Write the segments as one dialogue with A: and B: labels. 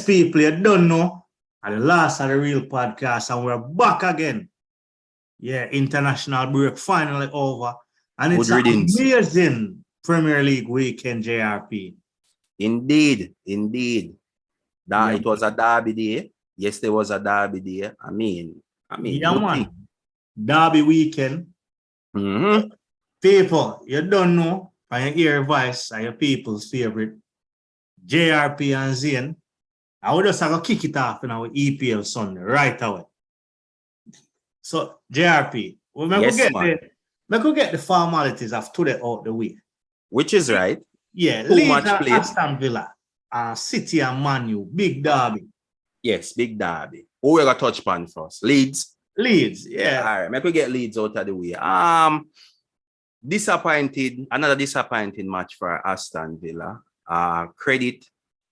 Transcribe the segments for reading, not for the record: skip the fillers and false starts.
A: people, you don't know. At the last of the real podcast, and we're back again. Yeah, international break finally over. And it's an amazing Premier League weekend, JRP.
B: Indeed. It was a derby day. Yes, there was a derby day. I mean,
A: yeah, man. Derby weekend. People, you don't know, and you hear voice are your people's favorite, JRP and Zane. I would just have to kick it off in our EPL Sunday right away. So, JRP, we could get the formalities of today out the way.
B: Which is right.
A: Yeah, Leeds and Aston Villa, City and Man U, big derby.
B: Yes, big derby. Who we got touch upon first? Leeds,
A: yeah.
B: All right, we get Leeds out of the way. Another disappointing match for Aston Villa.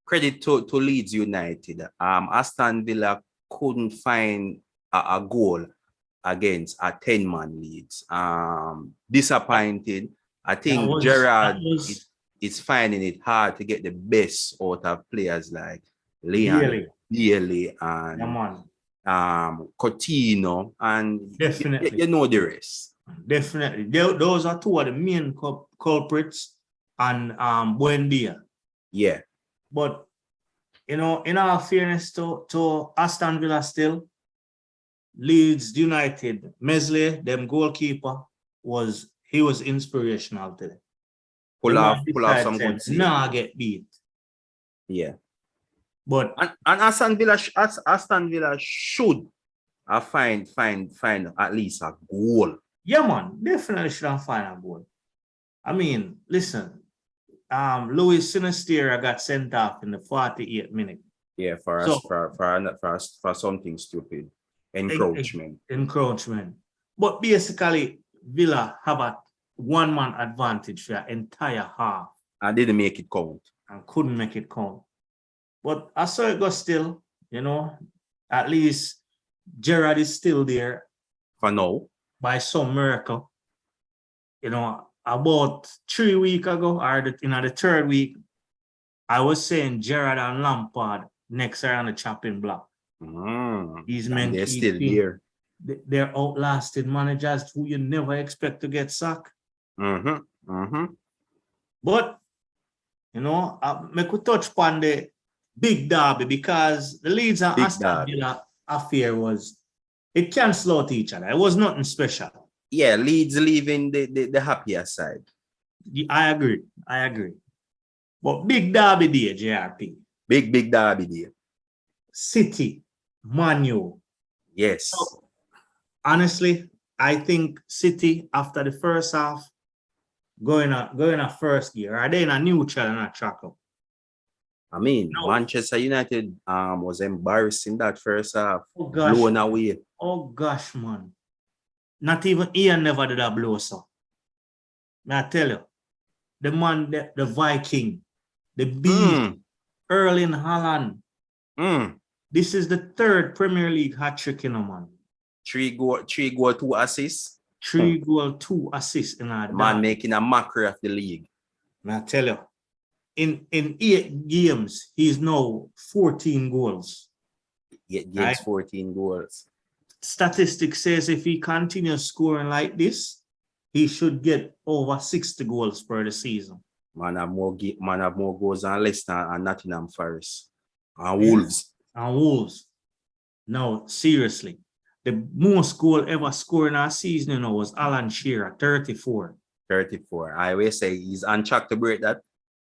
B: Credit to Leeds United. Aston Villa couldn't find a goal against a 10-man Leeds. Disappointed. I think Gerrard is finding it hard to get the best out of players like Leon Bailey and Coutinho, and
A: definitely
B: you know the rest.
A: Definitely. Those are two of the main culprits, and Buendia.
B: Yeah.
A: But, in all fairness to Aston Villa still, Leeds United, Mesley, them goalkeeper, was inspirational today.
B: Pull off some good save.
A: Nah, get beat.
B: Yeah.
A: But
B: and Aston Villa should find at least a goal.
A: Yeah, man, definitely should have find a goal. I mean, listen, Luis Sinisterra got sent off in the 48th minute.
B: Yeah, for something stupid. Encroachment.
A: But basically, Villa have a one-man advantage for the entire half.
B: And didn't make it count.
A: And couldn't make it count. But I saw it go still, at least Gerrard is still there.
B: For now.
A: By some miracle. About 3 weeks ago, or in the third week, I was saying Gerrard and Lampard next are on the chopping block. These men,
B: they're still there.
A: They're outlasted managers who you never expect to get sacked.
B: But,
A: I could touch upon the big derby, because the Leeds and Aston Villa affair it cancelled out each other. It was nothing special.
B: Yeah, Leeds leaving the happier side.
A: I agree. But big derby day, JRP.
B: Big derby day.
A: City, Man U.
B: Yes.
A: So, honestly, I think City, after the first half, going a first gear, are they in a neutral and a tracker?
B: I mean, no. Manchester United was embarrassing that first half.
A: Oh gosh.
B: Blown away.
A: Oh gosh, man. Not even Ian never did a blow, so. I tell you, the man, the Viking, the Beast, Erling Haaland. This is the third Premier League hat-trick, man.
B: 3 goal, 2 assists.
A: 3 goal, 2 assists in our
B: man making a mockery of the league.
A: I tell you, in 8 games, he's now 14 goals.
B: 8 games, right? 14 goals.
A: Statistics says if he continues scoring like this, he should get over 60 goals per the season.
B: Man have more goals than Leicester and Nottingham Forest. And Wolves.
A: And Wolves. No, seriously. The most goal ever scored in our season, was Alan Shearer, 34.
B: 34. I always say he's on track to break that.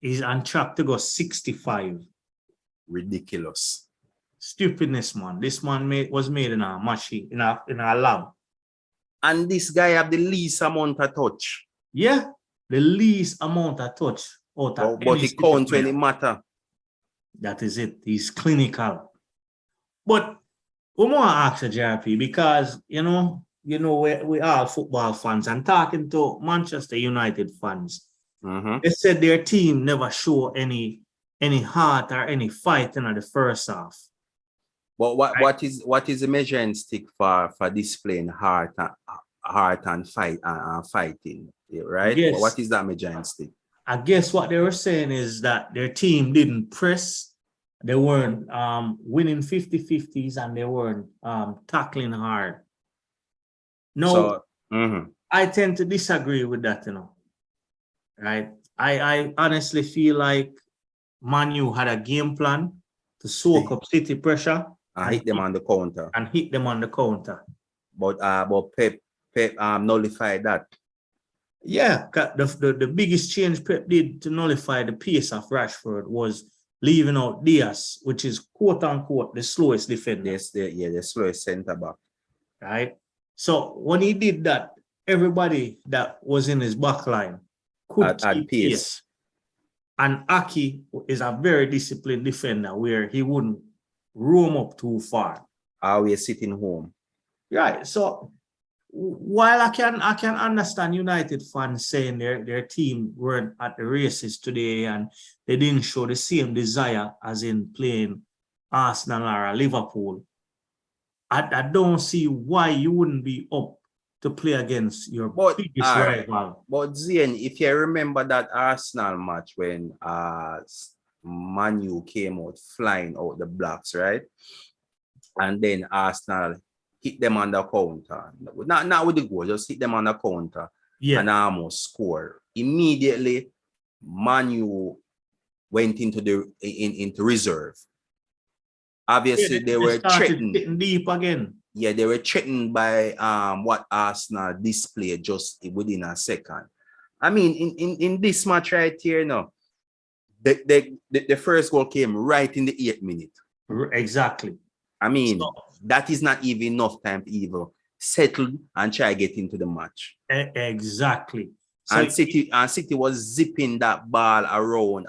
A: He's on track to go 65.
B: Ridiculous.
A: Stupidness, man. This man was made in a machine, in a lab.
B: And this guy have the least amount of touch.
A: Yeah, the least amount of touch.
B: But it counts when it matters.
A: That is it. He's clinical. But we want to ask JRP, because, we are football fans, and talking to Manchester United fans, they said their team never show any heart or any fight in the first half.
B: But what is the measuring stick for displaying heart and fighting, right?
A: Yes.
B: What is that measuring stick?
A: I guess what they were saying is that their team didn't press They weren't winning 50-50s and they weren't tackling hard. No,
B: So, mhm.
A: I tend to disagree with that, right? I honestly feel like Manu had a game plan to soak up City pressure
B: I hit them on the counter.
A: and hit them on the counter.
B: But Pep nullified that.
A: Yeah, the biggest change Pep did to nullify the pace of Rashford was leaving out Diaz, which is quote unquote the slowest defender.
B: Yes, the slowest centre back.
A: Right. So when he did that, everybody that was in his back line could keep pace. And Aki is a very disciplined defender where he wouldn't roam up too far.
B: Always sitting home.
A: Right. So while I can understand United fans saying their team weren't at the races today and they didn't show the same desire as in playing Arsenal or Liverpool, I don't see why you wouldn't be up to play against your biggest rival.
B: But Zane, if you remember that Arsenal match when Manu came out flying out the blocks, right? And then Arsenal hit them on the counter. Not with the goal, just hit them on the counter and almost score. Immediately, Manu went into reserve. Obviously, they were threatened.
A: Deep again.
B: Yeah, they were threatened by what Arsenal displayed just within a second. I mean, in this match right here, no, the first goal came right in the 8th minute.
A: Exactly.
B: I mean, that is not even enough time to even settle and try to get into the match.
A: Exactly. So
B: and City was zipping that ball around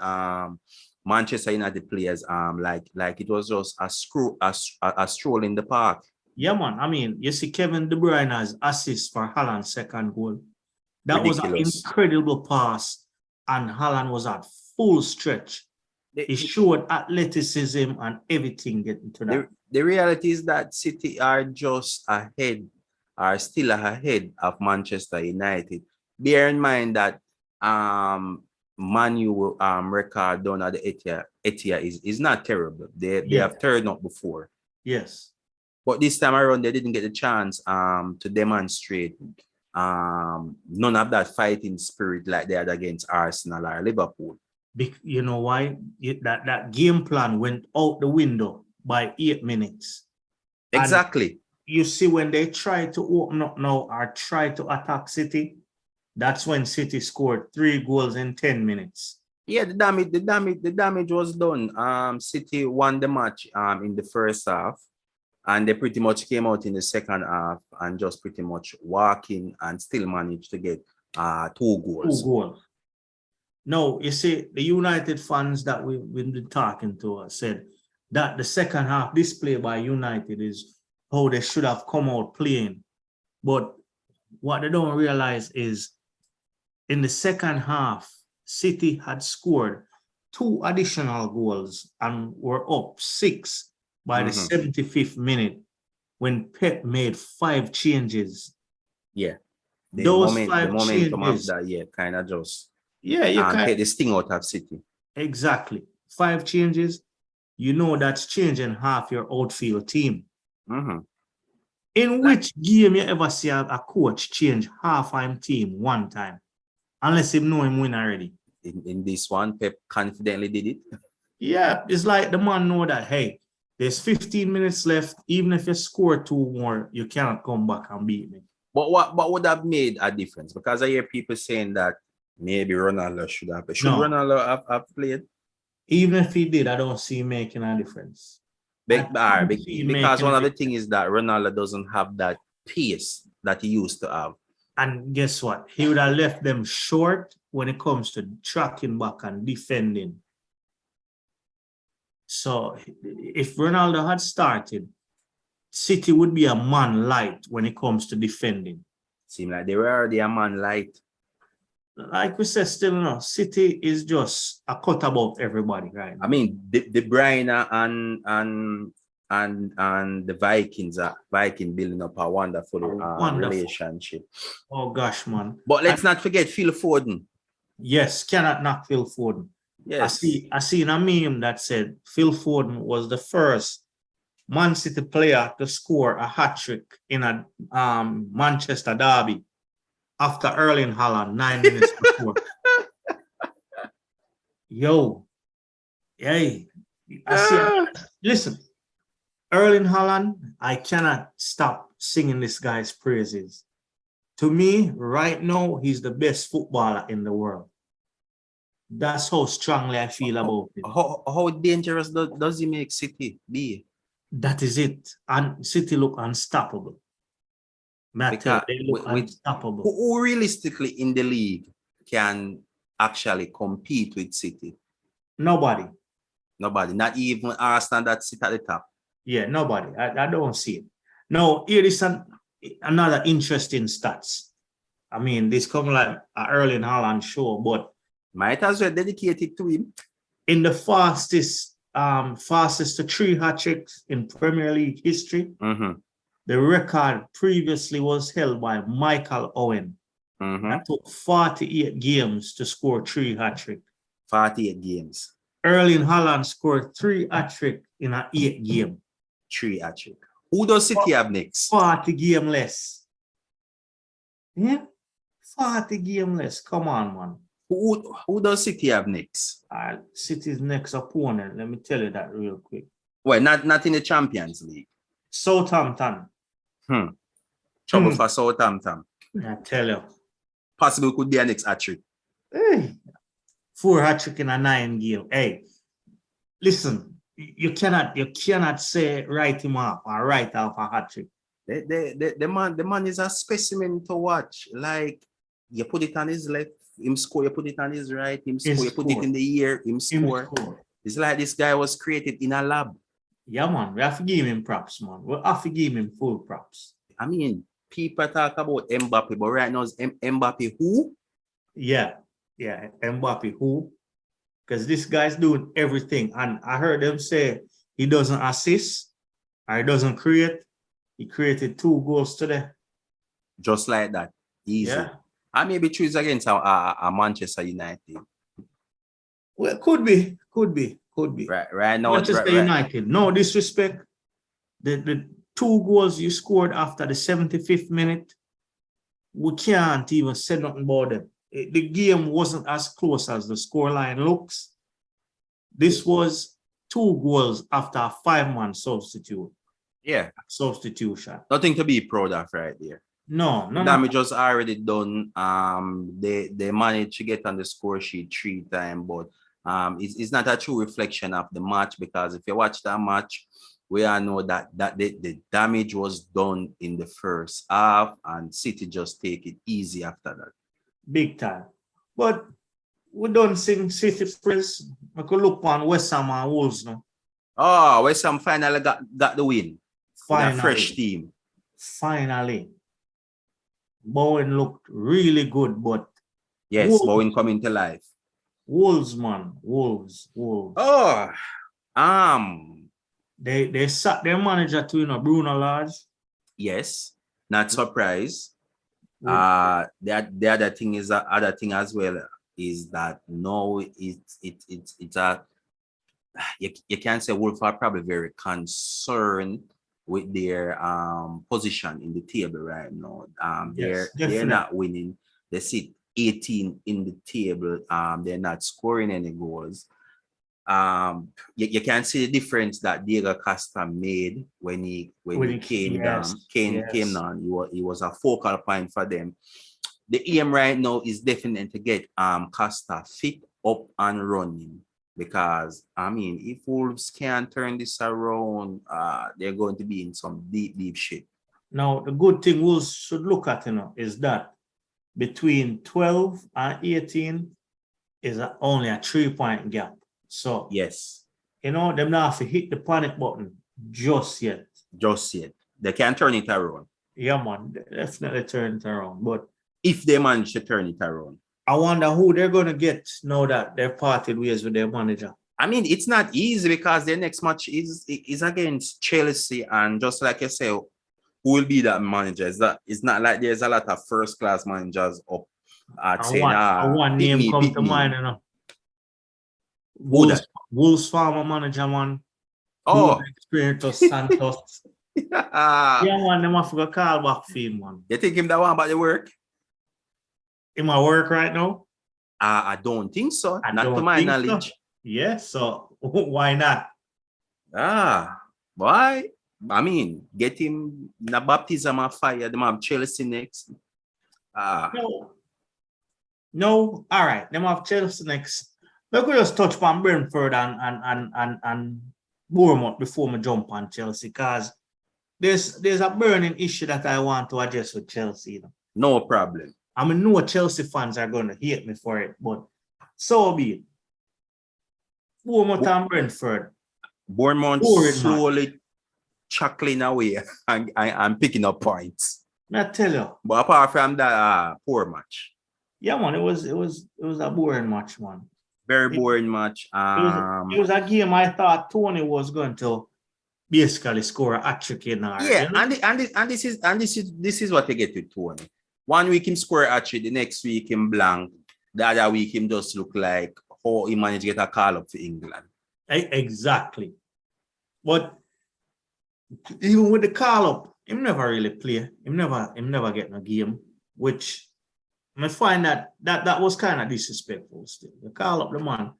B: Manchester United players like it was just a stroll in the park.
A: Yeah, man. I mean, you see Kevin De Bruyne's assist for Haaland's second goal. That
B: Ridiculous.
A: Was an incredible pass, and Haaland was at full stretch. He showed athleticism and everything getting to that.
B: The reality is that City are still ahead of Manchester United. Bear in mind that Manu record done at the Etihad is not terrible. They have turned up before.
A: Yes.
B: But this time around, they didn't get the chance to demonstrate none of that fighting spirit like they had against Arsenal or Liverpool.
A: You know why? That game plan went out the window by 8 minutes.
B: Exactly.
A: And you see, when they try to open up now or try to attack City, that's when City scored 3 goals in 10 minutes.
B: Yeah, the damage was done. City won the match in the first half. And they pretty much came out in the second half and just pretty much walking and still managed to get 2 goals.
A: 2 goals. No, you see, the United fans that we've been talking to said that the second half display by United is how they should have come out playing. But what they don't realize is in the second half, City had scored 2 additional goals and were up 6 by the 75th minute when Pep made 5 changes.
B: Yeah.
A: Those 5
B: momentum
A: changes,
B: of that, kind of just
A: you
B: take the sting out of City.
A: Exactly. 5 changes, that's changing half your outfield team. In which game you ever see a coach change half him team one time? Unless you know him win already.
B: In this one, Pep confidently did it.
A: Yeah, it's like the man know that, hey, there's 15 minutes left. Even if you score 2 more, you cannot come back and beat me.
B: But what would have made a difference? Because I hear people saying that maybe Ronaldo should have. Ronaldo have played?
A: Even if he did, I don't see him making a difference.
B: Because one of the things is that Ronaldo doesn't have that pace that he used to have.
A: And guess what? He would have left them short when it comes to tracking back and defending. So if Ronaldo had started, City would be a man light when it comes to defending.
B: Seemed like they were already a man light.
A: Like we said, still no. City is just a cut above everybody, right?
B: I mean, De Bruyne and the Vikings are building up a wonderful relationship.
A: Oh gosh, man!
B: But let's not forget Phil Foden.
A: Yes, cannot knock Phil Foden.
B: Yes.
A: I seen a meme that said Phil Foden was the first Man City player to score a hat trick in a Manchester derby after Erling Haaland 9 minutes before. Yo, hey, I see.
B: Ah,
A: Listen, Erling Haaland, I cannot stop singing this guy's praises. To me, right now, he's the best footballer in the world. That's how strongly I feel about him.
B: how dangerous does he make City be?
A: That is it. And City look unstoppable. Mattel,
B: Because
A: they look unstoppable.
B: who realistically in the league can actually compete with City?
A: Nobody.
B: Nobody, not even Arsenal that sit at the top.
A: Yeah, nobody. I don't see it. No, here is another interesting stats. I mean, this come like an Erling Haaland show, but
B: Might as well dedicate it to him.
A: in the fastest to 3 hat tricks in Premier League history, the record previously was held by Michael Owen. That took 48 games to score 3 hat trick.
B: 48 games.
A: Erling Haaland scored 3 hat trick in an 8 game.
B: 3 hat trick. Who does City have next?
A: 40 game less. Yeah, 40 game less. Come on, man.
B: Who does City have next?
A: City's next opponent. Let me tell you that real quick.
B: Well, not in the Champions League.
A: Southampton.
B: Trouble for Southampton.
A: I tell you.
B: Possible could be a next hat trick.
A: Hey, 4 hat trick in a 9 game. Hey, listen, you cannot say write him off or write off a hat trick.
B: The man is a specimen to watch. Like, you put it on his left, him score, you put it on his right, him score, you put it in the ear, him score. It's like this guy was created in a lab.
A: Yeah, man, we have to give him props, man. We have to give him full props.
B: I mean, people talk about Mbappe, but right now it's Mbappe who?
A: Yeah, Mbappe who? Because this guy's doing everything. And I heard them say he doesn't assist or he doesn't create. He created 2 goals today.
B: Just like that. Easy.
A: Yeah.
B: I maybe choose against a Manchester United.
A: Well, could be.
B: Right now.
A: Manchester United. No disrespect. The 2 goals you scored after the 75th minute, we can't even say nothing about them. The game wasn't as close as the scoreline looks. This was 2 goals after a 5-man substitute.
B: Yeah.
A: Substitution.
B: Nothing to be proud of right there.
A: No.
B: Damage was already done. They managed to get on the score sheet 3 times, but it's not a true reflection of the match, because if you watch that match, we all know that the damage was done in the first half, and City just take it easy after that.
A: Big time. But we don't sing City praise. We could look on West Ham and Wolves now.
B: Oh, West Ham finally got the win.
A: Finally.
B: A fresh team.
A: Finally. Bowen looked really good, but
B: yes,
A: Wolves,
B: Bowen coming to life.
A: Wolves, man. Wolves.
B: Oh,
A: they sacked their manager too, Bruno Lage.
B: Yes, not surprised. The other thing as well is that no, it's a you can say Wolves are probably very concerned with their position in the table right now. They're not winning. They sit 18 in the table. They're not scoring any goals. You can see the difference that Diego Costa made when he came down. He was a focal point for them. The aim right now is definitely to get Costa fit, up and running, because I mean, if Wolves can't turn this around, they're going to be in some deep shit.
A: Now, the good thing Wolves should look at, is that between 12 and 18 is only a 3-point gap. So
B: yes,
A: them not have to hit the panic button just yet.
B: They can turn it around.
A: Yeah, man, definitely turn it around. But
B: if they manage to turn it around,
A: I wonder who they're gonna get now that they're parted ways with their manager.
B: I mean, it's not easy because their next match is against Chelsea, and just like you say, who will be that manager? It's not like there's a lot of first-class managers up.
A: One name come to mind, Wolves, Wolves former manager, man.
B: Oh,
A: Espiritu Santos.
B: yeah.
A: Yeah, man, them have to call back for him, man.
B: You think him that one about the work?
A: In my work right now?
B: I don't think so.
A: I
B: Not to
A: don't
B: my
A: think so.
B: knowledge.
A: Yeah, so why not?
B: Why? I mean, get him the baptism of fire. Them have Chelsea next.
A: No. No, all right. Them have Chelsea next. We could just touch on Brentford and Bournemouth before we jump on Chelsea, because there's a burning issue that I want to address with Chelsea. You know?
B: No problem.
A: I mean, no Chelsea fans are going to hate me for it, but so be it. Bournemouth and Brentford.
B: Bournemouth
A: Boring
B: slowly chuckling away and picking up points.
A: I tell you.
B: But apart from that, poor match.
A: Yeah, man, it was a boring match, man.
B: Very boring match.
A: It was a game I thought Tony was going to basically score a hat-trick in.
B: Yeah, you know? and this is what you get with Tony. 1 week him score a hat-trick, the next week him blank, the other week him just look like how he managed to get a call up for England.
A: Exactly. But even with the call up, him never really play. Him never get no game, which I find that was kind of disrespectful still. The call up the man,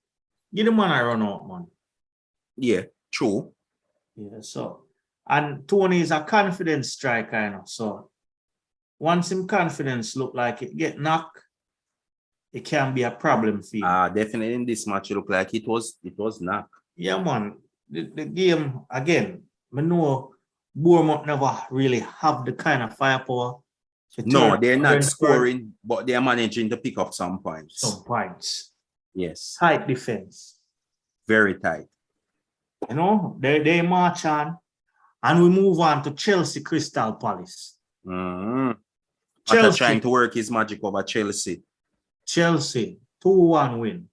A: give the man a run out, man.
B: Yeah, true.
A: Yeah, so and Tony is a confidence striker, you know. So once him confidence look like it get knocked, it can be a problem for you.
B: Definitely in this match it looked like it was knocked.
A: Yeah, man. The game again, I know Bournemouth never really have the kind of firepower.
B: No, they're not scoring, but they're managing to pick up some points.
A: Some points.
B: Yes.
A: Tight defense.
B: Very tight.
A: You know, they march on, and we move on to Chelsea Crystal Palace.
B: Chelsea trying to work his magic over Chelsea.
A: Chelsea 2-1 win.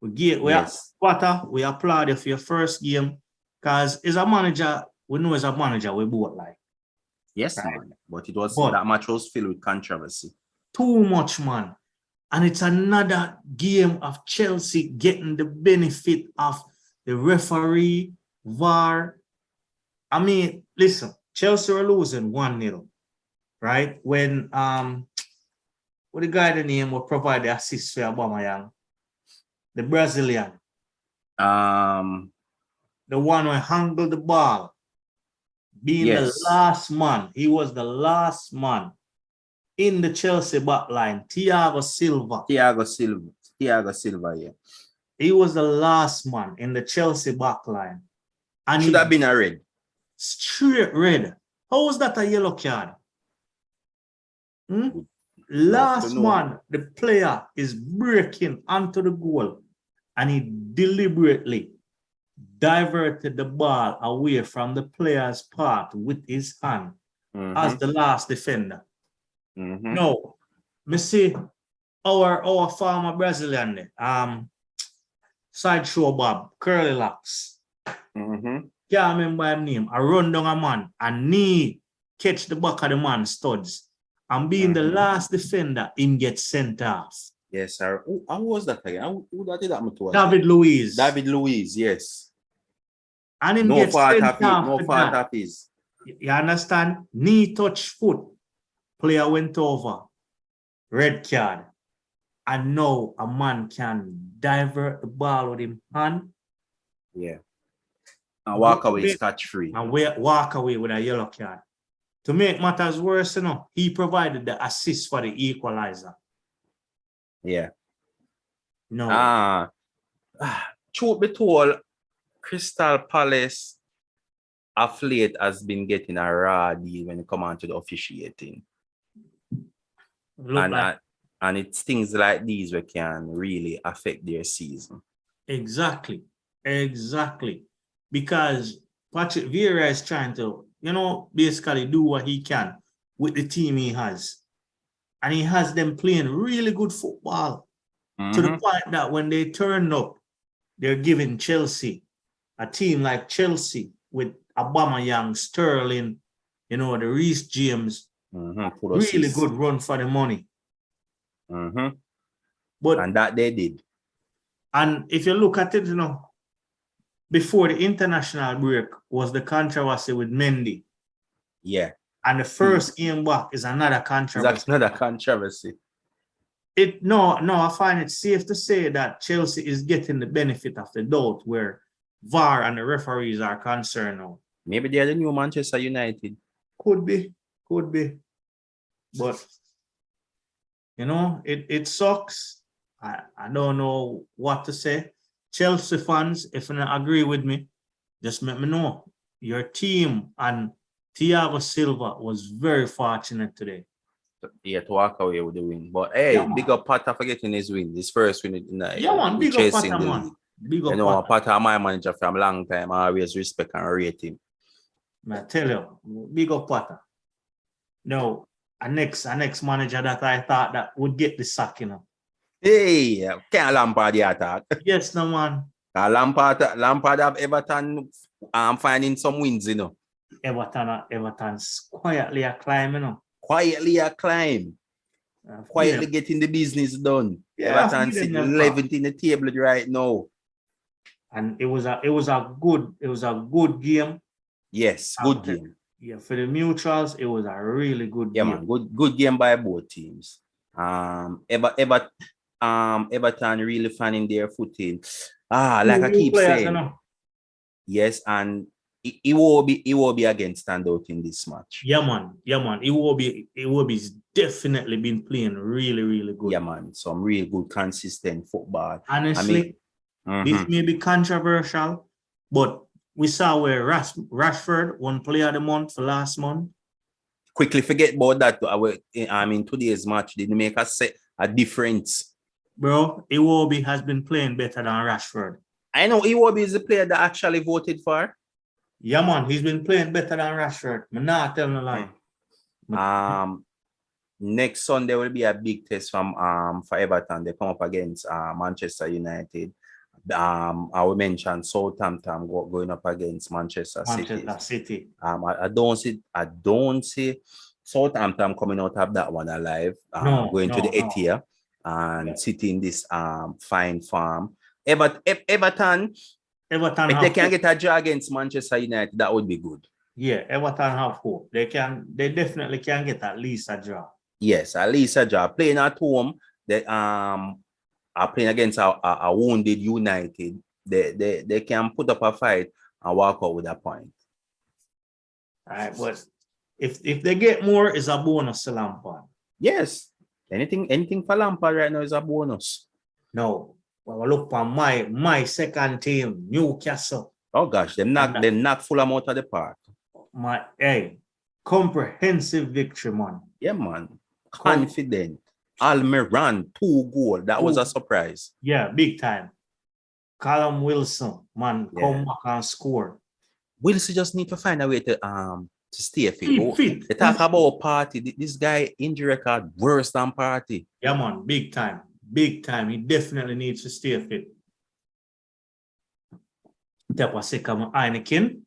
A: We applaud you for your first game, because as a manager, we know as a manager we both like.
B: Yes, right? Man. But that match was filled with controversy. Too
A: much, man. And it's another game of Chelsea getting the benefit of the referee, VAR. I mean, listen, Chelsea were losing 1-0, right? When what the guy the name will provide the assist for Aubameyang, the Brazilian. The one who handled the ball. Being the last man, he was the last man in the Chelsea backline. Thiago Silva,
B: yeah.
A: He was the last man in the Chelsea backline. And
B: should have been a red.
A: Straight red. How was that a yellow card? Last man, the player is breaking onto the goal, and he deliberately diverted the ball away from the player's path with his hand as the last defender. No, me see our former Brazilian, Sideshow Bob, Curly Locks. Can't remember his name. I run down a man and knee catch the back of the man's studs. And being the last defender, him get sent off.
B: Yes, sir. How was that again? Who that did that to us?
A: David Luiz.
B: David Luiz, yes.
A: And him
B: no fault of his.
A: You understand? Knee touch foot. Player went over. Red card. And now a man can divert the ball with him hand.
B: Yeah. And walk away scotch-free.
A: And walk away with a yellow card. To make matters worse, you know, he provided the assist for the equalizer.
B: Yeah.
A: No.
B: Truth be told, Crystal Palace of late has been getting a raw deal when it comes on to the officiating. And it's things like these that can really affect their season.
A: Exactly. Because Patrick Vieira is trying to, basically do what he can with the team he has. And he has them playing really good football to the point that when they turn up, they're giving Chelsea, a team like Chelsea with Aubameyang, Sterling, the Reece James, really good run for the money.
B: And that they did.
A: And if you look at it, before the international break was the controversy with Mendy.
B: Yeah.
A: And the first game back is another controversy.
B: That's another controversy.
A: No, I find it safe to say that Chelsea is getting the benefit of the doubt where VAR and the referees are concerned now.
B: Maybe they're the new Manchester United.
A: Could be. But, it sucks. I don't know what to say. Chelsea fans, if you don't agree with me, just let me know. Your team and Thiago Silva was very fortunate today.
B: Yeah, to walk away with the win. But hey,
A: Yeah,
B: big up Potter for getting his win. His first win in the
A: Yeah, man, big up Potter, man. Big up Potter.
B: Potter, my manager from a long time. I always respect and rate him.
A: I tell you, big up Potter. No, a next manager that I thought that would get the sack,
B: Hey, can't Lampard the attack.
A: Yes, no, man.
B: Lampard have Everton finding some wins,
A: Everton's quietly a climb,
B: Quietly a climb. Quietly getting the business done.
A: Yeah,
B: Everton sitting 11th in the table right now.
A: And it was a good game.
B: Yes, good game.
A: Yeah, for the neutrals, it was a really good
B: game. Man, good game by both teams. Everton really finding their footing. Like I keep saying. Yes, and it will be again stand out in this match.
A: Yeah, man. It will be definitely been playing really, really good.
B: Yeah, man. Some real good, consistent football.
A: Honestly, this may be controversial, but we saw where Rashford won Player of the Month for last month.
B: Quickly forget about that. Today's match didn't make a difference.
A: Bro, Iwobi has been playing better than Rashford.
B: I know Iwobi is the player that actually voted for.
A: Yeah, man, he's been playing better than Rashford. I'm not telling a
B: lie. Next Sunday will be a big test for Everton. They come up against Manchester United. I will mention Southampton going up against Manchester
A: City.
B: I don't see Southampton coming out of that one alive. Going to the Etihad and sitting this fine form. Everton, if they can get a draw against Manchester United, that would be good.
A: Yeah, Everton have hope. They definitely can get at least a draw.
B: Yes, at least a draw. Playing at home, they are playing against a wounded United. They can put up a fight and walk out with a point.
A: All right, but if they get more, it's a bonus to Lampard.
B: Yes. Anything for Lampard right now is a bonus.
A: No. Well, look on my second team, Newcastle.
B: Oh gosh, they knock Fulham out of the park.
A: Comprehensive victory, man.
B: Yeah, man. Confident. Almiron, 2 goals. That was a surprise.
A: Yeah, big time. Callum Wilson, man, come back and score.
B: Wilson just need to find a way to stay fit. They talk about Party. This guy injury record worse than Party.
A: Yeah, man, big time. Big time. He definitely needs to stay fit. That was sick of Heineken.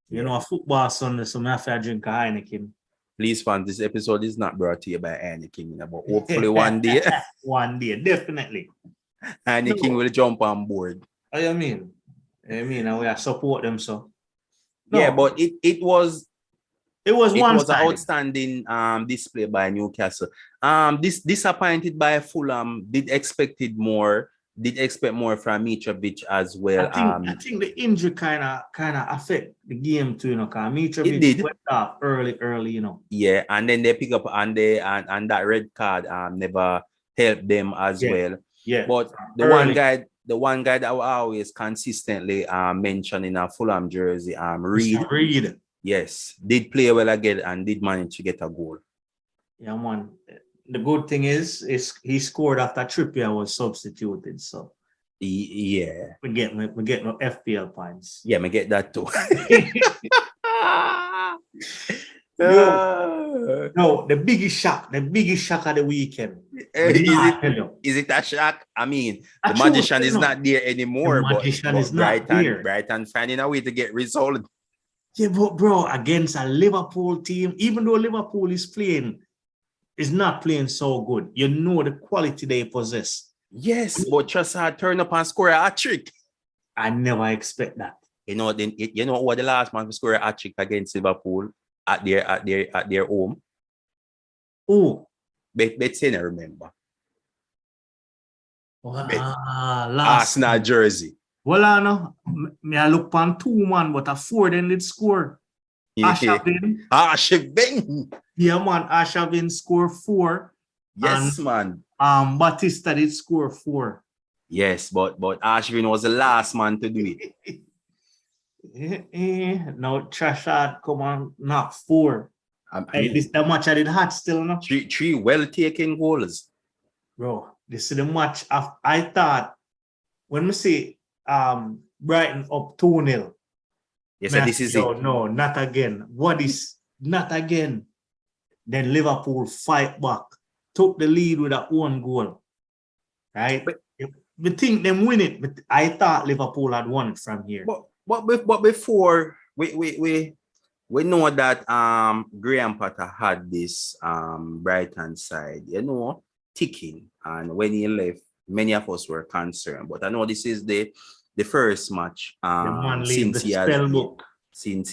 A: You know, a football Sunday, so I have to drink a Heineken.
B: Please, fans, this episode is not brought to you by Heineken, but hopefully one day.
A: One day, definitely.
B: Heineken will jump on board.
A: Oh, you mean? I will support them, so.
B: No. Yeah, but it was an outstanding display by Newcastle. Disappointed by Fulham. Did expect more from Mitrovic as well.
A: I think the injury kind of affect the game too, because Mitrovic went off early,
B: Yeah, and then they pick up and that red card never helped them as well.
A: Yeah.
B: But the one guy that I always consistently mention in a Fulham jersey, Reed. Yes, did play well again and did manage to get a goal.
A: Yeah, man. The good thing is he scored after Trippier was substituted. So
B: yeah,
A: we get no FPL points.
B: Yeah, we get that too.
A: No, the biggest shock of the weekend.
B: Is it a shock? I mean, the magician is not there anymore.
A: The magician is not there.
B: Brighton finding a way to get results.
A: Yeah, but bro, against a Liverpool team, even though Liverpool is not playing so good, you know the quality they possess.
B: Yes, but Trossard turn up and score a hat trick.
A: I never expect that.
B: You know, then you know what the last man to score a hat trick against Liverpool at their home.
A: Oh,
B: Bet I remember.
A: last.
B: Arsenal jersey.
A: Well, I know. Me I look on 2 man, but a 4 then did score. Ashavin.
B: Ashavin.
A: Yeah, man. Ashavin score 4.
B: Yes, man.
A: Batista did score 4.
B: Yes, but Ashwin was the last man to do it.
A: Now Trossard come on knock 4. Hey, this the match I did hot still, no?
B: Three well taken goals.
A: Bro, this is the match I thought when we see Brighton up 2-0.
B: Yes, this is it.
A: No, not again. What is not again? Then Liverpool fight back, took the lead with a 1 goal. Right? But we think them win it, but I thought Liverpool had won it from here.
B: But before we know that Graham Potter had this Brighton side, you know, ticking, and when he left, many of us were concerned. But I know this is the first match since he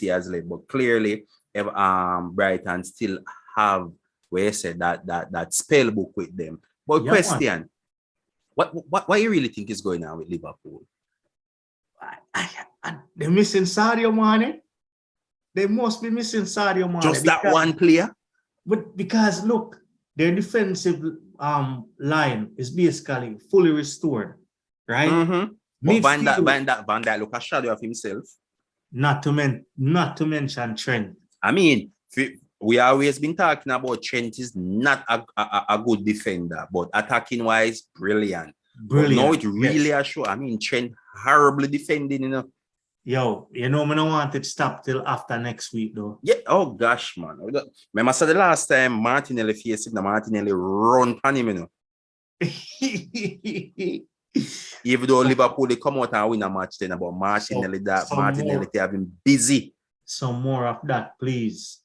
B: has left. But clearly, Brighton still have where you said that spell book with them. But yeah, question. What you really think is going on with Liverpool?
A: They're missing Sadio Mane. They must be missing Sadio Mane.
B: Just that one player?
A: But because look, their defensive line is basically fully restored, right?
B: Mm-hmm. But Van Dijk look a shadow of himself.
A: Not to mention Trent.
B: I mean, we always been talking about Trent is not a good defender, but attacking wise, brilliant. But now it really a show. I mean, Trent horribly defending, you know.
A: Yo, you know, I don't want it to stop till after next week, though.
B: Yeah. Oh gosh, man. Remember, I said the last time Martinelli faced him, Martinelli run pan him, you know. Even though Liverpool they come out and win a match, then about Martinelli they have him busy.
A: Some more of that, please.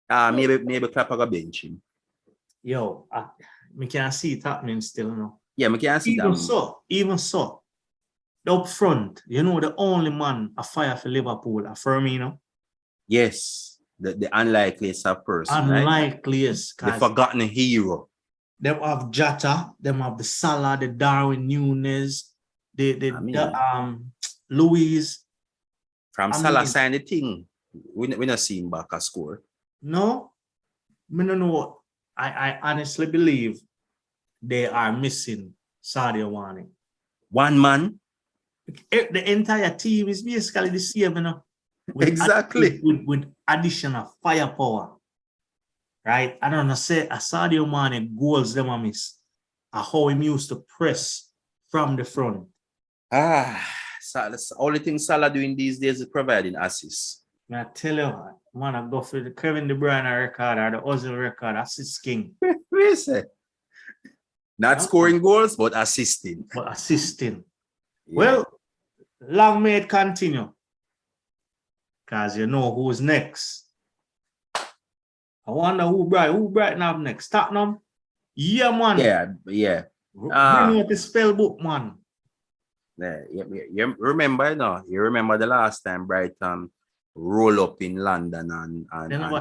B: Maybe Clapper go bench him.
A: Yo, we can see it happening still, you know.
B: Yeah, we can see that.
A: Even so, up front, you know, the only man a fire for Liverpool, a Firmino.
B: Yes, the unlikeliest of person.
A: Unlikeliest.
B: Right? The forgotten hero.
A: Them have Jota, them have the Salah, the Darwin Núñez, the Luis.
B: From Salah signed the thing, we not see him back a score.
A: No, I don't know. I honestly believe they are missing Sadio Mane.
B: One man.
A: The entire team is basically the same, you know.
B: Exactly.
A: With additional firepower. Right? I don't know, say a Sadio Mane goals them a miss. How him used to press from the front.
B: The only thing Salah doing these days is providing assists.
A: I tell you, man, I go for the Kevin De Bruyne record or the Ozil record, assist king.
B: Not scoring goals, but assisting.
A: Yeah. Well, long may it continue. Because you know who's next. I wonder who Brighton have next. Tottenham? Yeah, man.
B: Yeah.
A: Bring out the spell book, man.
B: Yeah, you remember, you remember the last time Brighton roll up in London and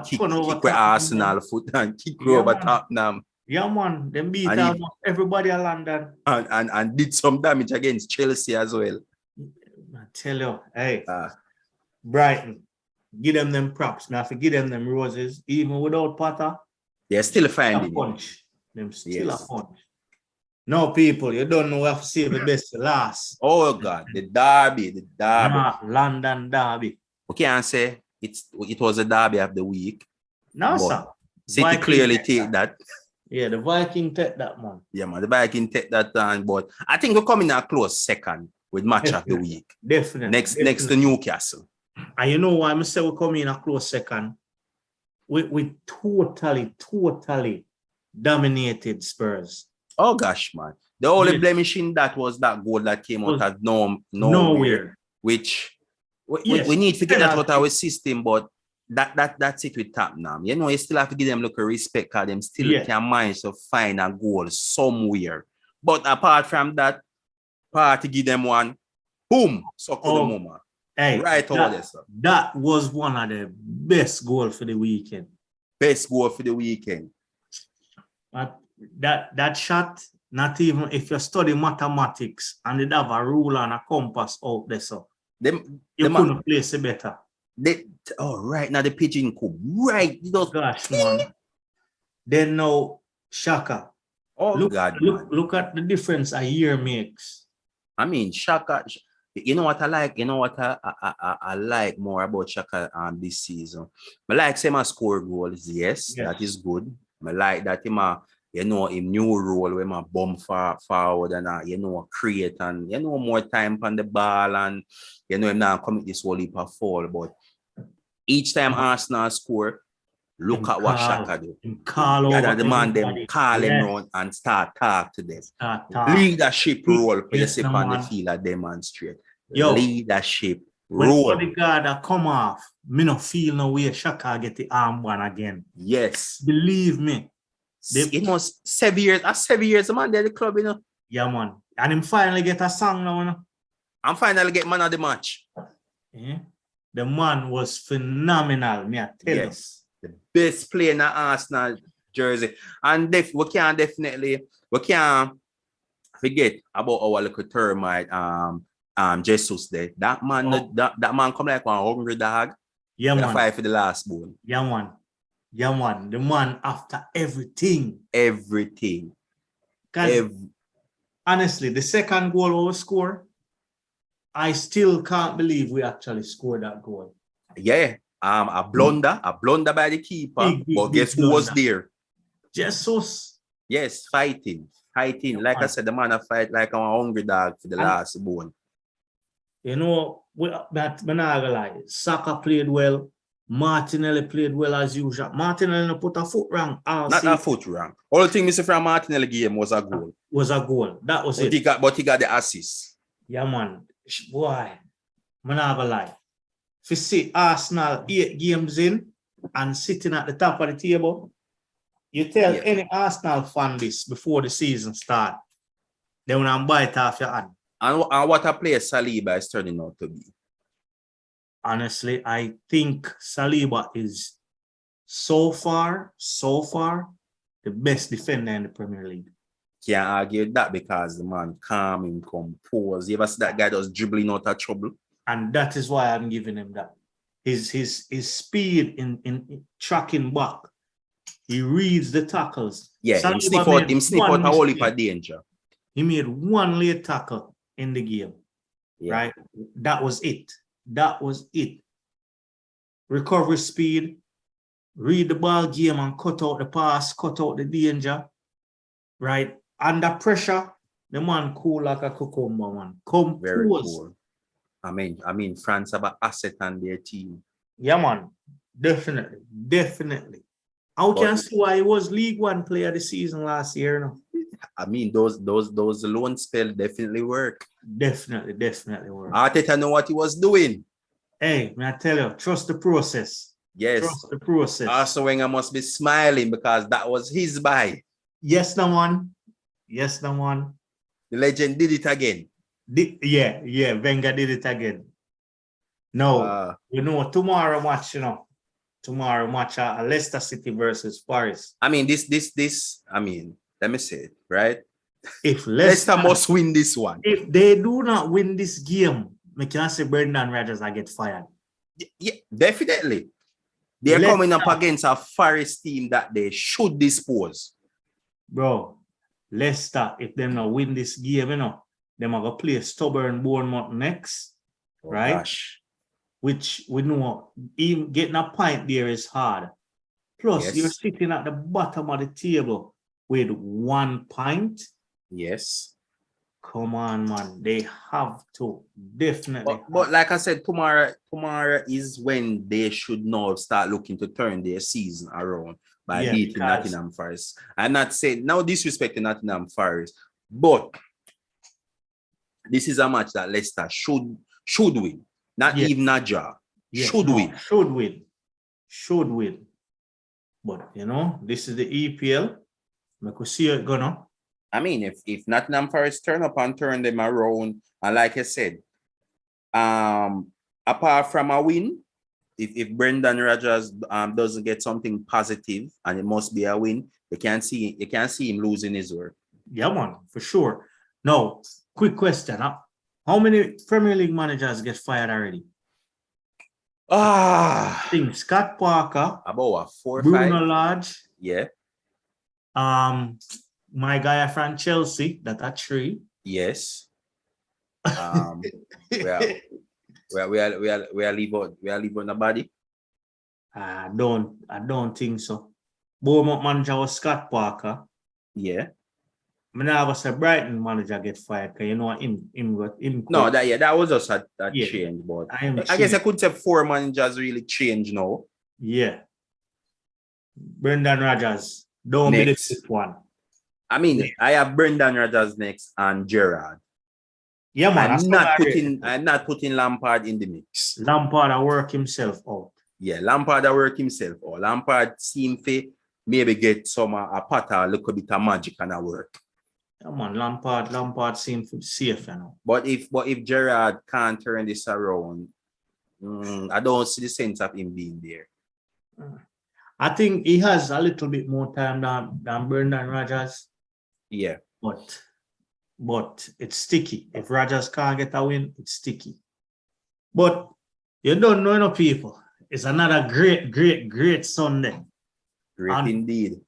B: kick with Arsenal foot and kick over Tottenham.
A: Yeah, man. Them beat everybody in London.
B: And did some damage against Chelsea as well.
A: I tell you, hey, Brighton, give them props. Now, if you give them roses, even without Potter,
B: they're still finding
A: a punch. Them still a punch. No, people, you don't know how to save the best for last.
B: Oh, God, the derby.
A: London derby.
B: Okay, I say it was a derby of the week.
A: No, sir.
B: City
A: Viking
B: clearly take that.
A: Yeah, the Viking take that, man.
B: Yeah, man, the Viking take that on, but I think we're coming a close second with match of the week.
A: Definitely.
B: Next to Newcastle.
A: And you know why I say we come in a close second? We totally dominated Spurs.
B: Oh gosh, man. The only blemish in that was that goal that came out of nowhere. Which we need to get that out of our system, but that's it with Tottenham. You know, you still have to give them a respect because them still can manage to find a goal somewhere. But apart from that, party give them one, boom, so could the
A: Oh,
B: mama.
A: hey,
B: Right over there, sir.
A: that was one of the best goals for the weekend.
B: Best goal for the weekend.
A: But that shot, not even if you study mathematics and they have a ruler and a compass out there, so you couldn't place it better.
B: Right now the pigeon could right.
A: Gosh, man. Then now, Shaka. Look at the difference a year makes.
B: I mean, Shaka, you know what I like? You know what I like more about Shaka this season? I like him score goals, yes, that is good. I like that him him new role where my bomb forward and create and more time on the ball and him now commit this whole heap of fall. But each time Arsenal score, look at what Shaka do.
A: Gather
B: the man them call him round and start talk to them. Leadership role for the on the field and demonstrate. Leadership role.
A: When Odegaard come off, me no feel no way Shaka get the armband again.
B: Yes.
A: Believe me.
B: It was 7 years. 7 years, the man there the club,
A: Yeah, man. And him finally get a song now,
B: I'm finally get man of the match.
A: Yeah. The man was phenomenal, me I tell you.
B: The best player in the Arsenal jersey. And we can't forget about our little termite Jesus there. That man that man come like one hungry dog.
A: Yeah, man.
B: Fight for the last ball.
A: Yeah, man. Yeah, man. The man after everything.
B: Everything.
A: Honestly, the second goal we score, I still can't believe we actually scored that goal.
B: Yeah. A blunder by the keeper. But guess who was there?
A: Jesus.
B: Yes, fighting. Like I said, the man a fight like a hungry dog for the last bone.
A: You know, that I'm not gonna lie. Saka played well. Martinelli played well as usual. Martinelli put a foot wrong.
B: Not a foot wrong. All the thing Mr. from Martinelli game was a goal.
A: That was it.
B: But he got the assist.
A: Yeah, man. Boy, I'm not gonna lie. If you see Arsenal 8 games in and sitting at the top of the table, you tell any Arsenal fan this before the season start, they will bite off your hand.
B: And what a player Saliba is turning out to be.
A: Honestly, I think Saliba is so far the best defender in the Premier League.
B: Can't argue that because the man calm and composed. You ever see that guy that's dribbling out of trouble? And
A: that is why I'm giving him that. His speed in tracking back. He reads the tackles. Yeah, him sniff out a whole heap of danger. He made one late tackle in the game. Yeah. Right? That was it. Recovery speed, read the ball game and cut out the pass, cut out the danger. Right? Under pressure, the man cool like a cucumber, man. Composed. Very cool.
B: I mean, France have an asset on their team.
A: Yeah, man. Definitely. I can see why he was League One player of the season last year. No?
B: I mean, those loan spell definitely work.
A: Definitely work.
B: Arteta know what he was doing.
A: Hey, may I tell you, trust the process.
B: Yes.
A: Trust the process.
B: Arsene Wenger must be smiling because that was his buy.
A: Yes, no one.
B: The legend did it again.
A: Wenger did it again. No, tomorrow match, Leicester City versus Forest.
B: I mean, let me say it, right?
A: If
B: Leicester must win this one.
A: If they do not win this game, I can say Brendan Rodgers will get fired.
B: Yeah, definitely. They're coming up against a Forest team that they should dispose.
A: Bro, Leicester, if they not win this game, they're going to play stubborn Bournemouth next, right? Gosh. Which we know, even getting a point there is hard. Plus, you're sitting at the bottom of the table with 1 point.
B: Yes.
A: Come on, man. They have to definitely.
B: But like I said, tomorrow is when they should now start looking to turn their season around by beating Nottingham Forest. I'm not saying no disrespect to Nottingham Forest, but this is a match that Leicester should win. Not even a draw. Should win. But this is the EPL. We could see it gonna. I mean, if Nottingham Forest turn up and turn them around, and like I said, apart from a win, if Brendan Rodgers doesn't get something positive, and it must be a win, you can't see him losing his work.
A: Yeah, man, for sure. Now, quick question. How many Premier League managers get fired already?
B: I
A: think Scott Parker,
B: about 4 or
A: Bruno
B: 5.
A: Lodge,
B: Yeah,
A: my guy from Chelsea, that are 3.
B: yes. We are leave on the body.
A: I don't think so. Bournemouth manager was Scott Parker.
B: Yeah.
A: I mean, I was a Brighton manager get fired because you know him
B: No, that was just a
A: Yeah.
B: change, but
A: I
B: I guess I could say 4 managers really change now.
A: Yeah. Brendan Rodgers. Don't be the
B: Next.
A: 5th one.
B: I mean,
A: Yeah.
B: I have Brendan Rodgers next and Gerrard.
A: Yeah, man.
B: I'm not putting Lampard in the mix.
A: Lampard will work himself out.
B: Yeah, Lampard will work himself out. Lampard seem to maybe get some a pattern, a little bit of magic and a work.
A: Yeah, man. Lampard seems safe, you know.
B: But if Gerrard can't turn this around, I don't see the sense of him being there.
A: I think he has a little bit more time than Brendan Rodgers.
B: Yeah.
A: But it's sticky. If Rodgers can't get a win, it's sticky. But you don't know enough people. It's another great Sunday.
B: Great
A: And
B: indeed.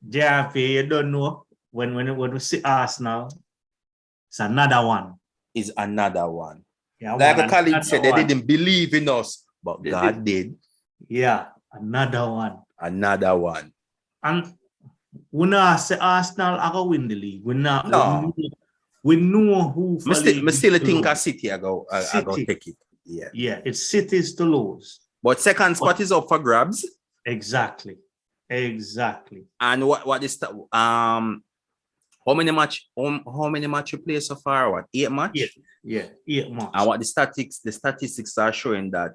A: JRP, you don't know when we see Arsenal, it's another one.
B: Is another one.
A: Yeah,
B: Like
A: one,
B: a colleague said, they
A: one.
B: didn't believe in us, but
A: They
B: God did.
A: Yeah, another one.
B: Another one.
A: And we not say Arsenal are going to win the league.
B: No.
A: We know who for
B: I still think
A: a
B: a City I go take it. Yeah.
A: Yeah, it's City's to lose.
B: But second spot is up for grabs.
A: Exactly.
B: And what is how many match you play so far? What, 8 match?
A: Yeah, 8 match.
B: And what the statistics are showing that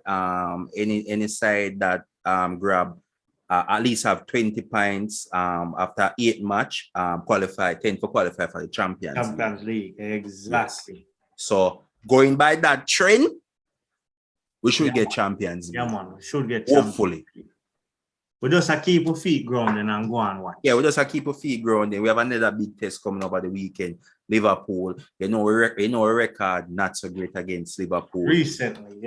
B: any side that grab at least have 20 points after 8 match qualify for the Champions
A: League. Exactly.
B: Yes. So going by that trend, we should get Champions League.
A: Yeah, man, we should get
B: hopefully.
A: We just keep our feet grounded and go and watch.
B: Yeah, we just keep our feet grounded. We have another big test coming up at the weekend. Liverpool, you know, a record not so great against Liverpool. Recently.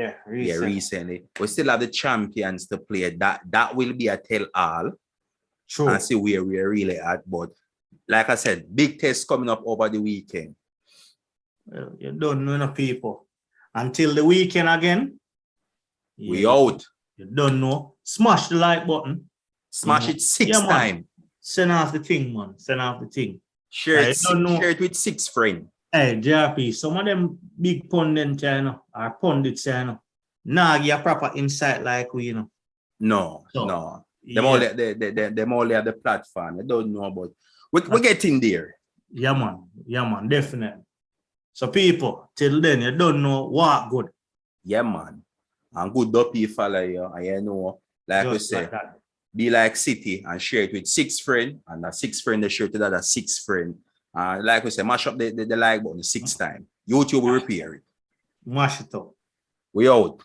B: We still have the champions to play. That will be a tell-all.
A: True.
B: And see where we're really at. But like I said, big test coming up over the weekend.
A: Well, you don't know enough people. Until the weekend again.
B: We out.
A: You don't know. Smash the like button.
B: Smash it 6 times.
A: Send off the thing, man. Send off the thing.
B: Share it with 6 friends.
A: Hey, JRP, some of them big pundits, you know, or pundits, you know, nah, give a proper insight like we, you know.
B: No. Them only have the platform. I don't know about. We're getting there.
A: Yeah, man, definitely. So people, till then, you don't know what good.
B: Yeah, man. And good dopey follow you, and you know, like we say, be like City and share it with 6 friends, and that 6 friend they share to that 6 friend. Like we say, mash up the like button 6 times. YouTube will repair it.
A: Mash it up.
B: We out.